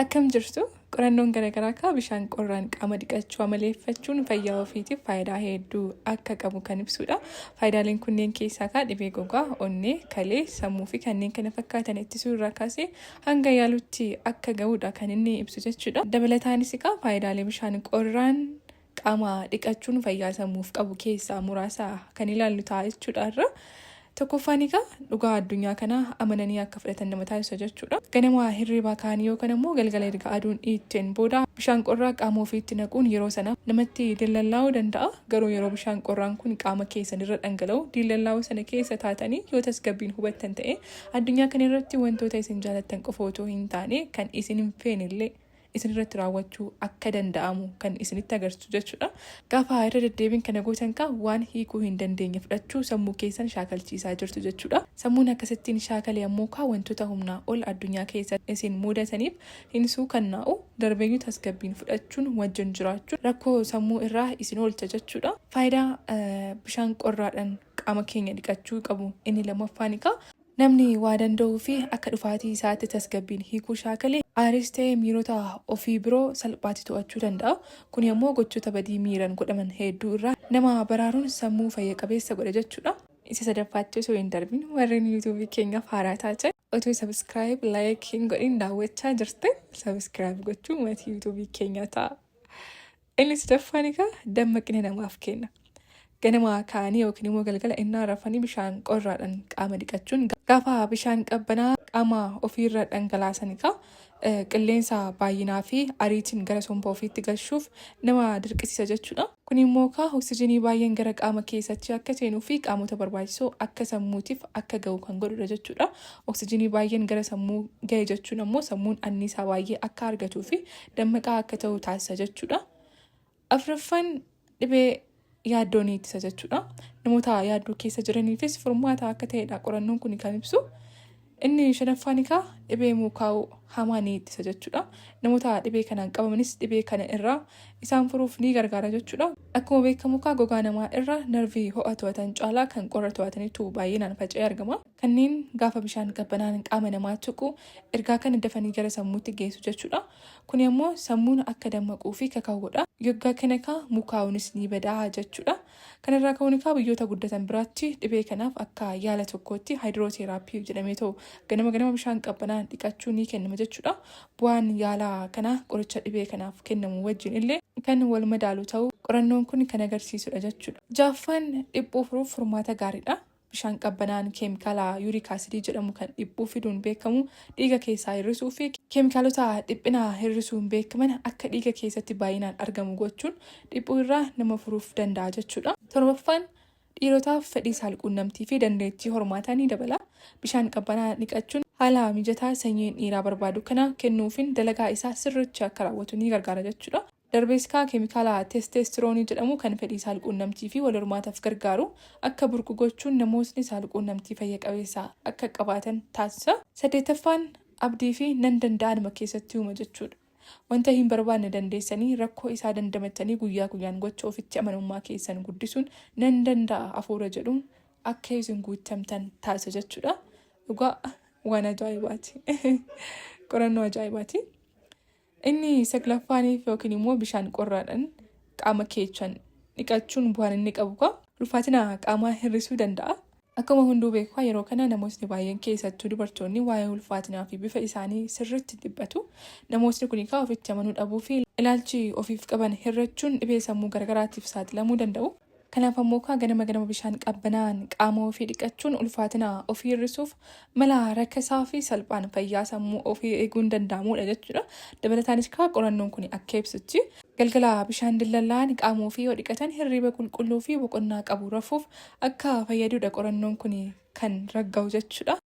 Akkam jirtu qorannoon garaagaraa akka bishaan qorraan qaama dhiqachuu amaleeffachuun fayyaa ofiitiif faayidaa hedduu akka qabu kan ibsudha. Faayidaaleen kunneen keessaa dhibee gogaa, onnee, kalee, sammuu fi kanneen kana fakkaatan ittisuu irraa kaasee hanga yaalutti akka ga'udha kan inni ibsu jechuudha. Dabalataanis faayidaalee bishaan qorraan qaama dhiqachuun fayyaa sammuuf qabu keessaa muraasa kan ilaallu ta'a jechuudha. Tokkoffaan dhugaa addunyaa kanaa amananii akka fudhatan nama taasisa jechuudha. Ganama hirriibaa kaanii yookaan immoo galgala erga aduun dhiitteen booda bishaan qorraa qaama ofiitti naquun yeroo sana namatti dillallaa'uu danda'a. Garuu yeroo bishaan qorraan kun qaama keessan irra dhangala'u dillallaa'uu sana keessa taatanii yoo tasgabbiin hubattan ta'e addunyaa kana irratti wantoota isin jaalattan qofa otoo hin taane kan isin hin feenillee isin irratti raawwachuu akka danda'amu kan isinitti agarsiisu jechuudha. Gaafa irra deddeebiin kana gootan waan hiikuu hin dandeenye fudhachuu sammuu keessan shaakalchiisaa jirtu jechuudha. Sammuun akkasittiin shaakalee ammoo wantoota humnaa ol addunyaa keessa isin mudataniif hin suukannaa'u darbeeyyuu tasgabbiin fudhachuun wajjin jiraachuun rakkoo sammuu irraa isin oolcha jechuudha. Faayidaa bishaan qorraadhaan qaama keenya dhiqachuu qabu inni lammaffaan namni waa danda'uu fi akka dhufaatii isaatti tasgabbiin hiikuu shaakalee aaris ta'ee miirota ofii biroo salphaatti to'achuu danda'a. Kun ammoo gochoota badii miiran godhaman hedduu irraa nama baraaruun sammuu fayya qabeessa godha jechuudha. Isa sadaffaatti osoo hin darbin warreen yuutuubii keenyaaf haaraa taate otoo sabiskiraayib laayikiin godhin daawwachaa jirte sabiskiraayib gochuu maatii yuutuubii keenyaa ta'a. Inni sadaffaan dammaqina namaaf kenna. Ganama kaanii yookiin immoo galgala innaa rafanii bishaan qorraadhaan qaama dhiqachuun gaafa bishaan qabbanaa qaama ofiirra dhangalaasan qilleensa baay'inaa fi ariitiin gara somba ofiitti galchuuf nama dirqisiisa jechuudha. Kun immoo oksijiinii baay'een gara qaama keessatti akka seenuu fi qaamota barbaachisoo akka sammuutiif akka ga'u kan godhudha jechuudha. Oksijiinii baay'een gara sammuu ga'e jechuun ammoo sammuun anniisaa baay'ee akka argatuu fi dammaqaa akka ta'u taasisa jechuudha. Afuraffaan dhibee yaaddoon ittisa jechuudha. Namoota yaaddoo keessa jiraniifis furmaata akka ta'edha qorannoon kun kan ibsu. Inni shanaffaan dhibee mukaa'uu hamaa ni ittisa jechuudha. Namoota dhibee kanaan qabamanis dhibee kana irraa isaan furuuf ni gargaara jechuudha. Akkuma beekamu gogaa namaa irra narvii ho'a to'atan caalaa kan qorra to'atanitu baay'inaan faca'ee argama. Kanneen gaafa bishaan qabbanaan qaama namaa tuqu ergaa kana dafanii gara sammuutti geessu jechuudha. Kun ammoo sammuun akka dammaquu fi kakaawudha. Yoggaa kana mukaa'uunis ni badaa jechuudha. Kanarraa ka'uun biyyoota guddatan biraatti dhibee kanaaf akka yaala tokkootti haayidrooteraappii jedhamee ganama bishaan qabbanaan dhiqachuu ni kennama jechuudha. Bu'aan yaala kanaa qoricha dhibee kanaaf kennamu wajjin illee kan wal madaalu ta'uu qorannoon kun kan agarsiisudha jechuudha. Jaaffaan dhiphuu furuuf furmaata gaariidha. Bishaan qabbanaan keemikaala yuuriik asidii jedhamu kan dhiphuu fiduun beekamu dhiiga keessaa hir'isuu fi keemikaalota dhiphina hir'isuun beekaman akka dhiiga keessatti baay'inaan argamu gochuun dhiphuu irraa nama furuuf danda'a jechuudha. Torbaffaan dhiirotaaf fedhii saalquunnamtii fi dandeettii hormaataa ni dabala. Bishaan qabbanaa dhiqachuun haala mijataa sanyiin dhiiraa barbaadu kana kennuufiin dalagaa isaa sirriitti akka raawwatu ni gargaara jechuudha. Darbees keemikaala teesteestiroonii jedhamu kan fedhii saalquunnamtii fi wal hormaataaf gargaaru akka burqu gochuun namootni saalquunnamtii fayya qabeessaa akka qabaatan taasisa. 8ffaan abdii fi nan danda'anuma keessatti uuma jechuudha. Wanta hin barbaanne dandeessanii rakkoo isaa dandamatanii guyyaa guyyaan gocha ofitti amanummaa keessan guddisuun nan danda'a hafuura jedhuun akka isin guutamtan taasisa jechuudha. Dhugaa waan ajaa'ibaati. Qorannoo ajaa'ibaati. Inni 9ffaaniif yookiin immoo bishaan qorraadhaan qaama keessan dhiqachuun bu'aan inni qabu ulfaatina qaamaa hir'isuu danda'a. Akkuma hunduu beeku yeroo kana namootni baay'een keessattuu dubartoonni waa'ee ulfaatinaa fi bifa isaanii sirriitti dhiphatu. Namootni kun ofitti amanuu dhabuu fi ilaalchi ofiif qaban hir'achuun dhibee sammuu garagaraatiif saaxilamuu danda'u. Kanaaf ammoo ganama bishaan qabbanaan qaama ofii dhiqachuun ulfaatina ofii hir'isuuf mala rakkisaa fi salphaan fayyaa sammuu ofii eeguun danda'amudha jechuudha. Dabalataanis qorannoon kun akka ibsutti galgala bishaan dillallaa'an qaama ofii yoo dhiqatan hirriiba qulqulluu fi boqonnaa qabu rafuuf akka fayyadudha qorannoon kun kan ragga'u jechuudha.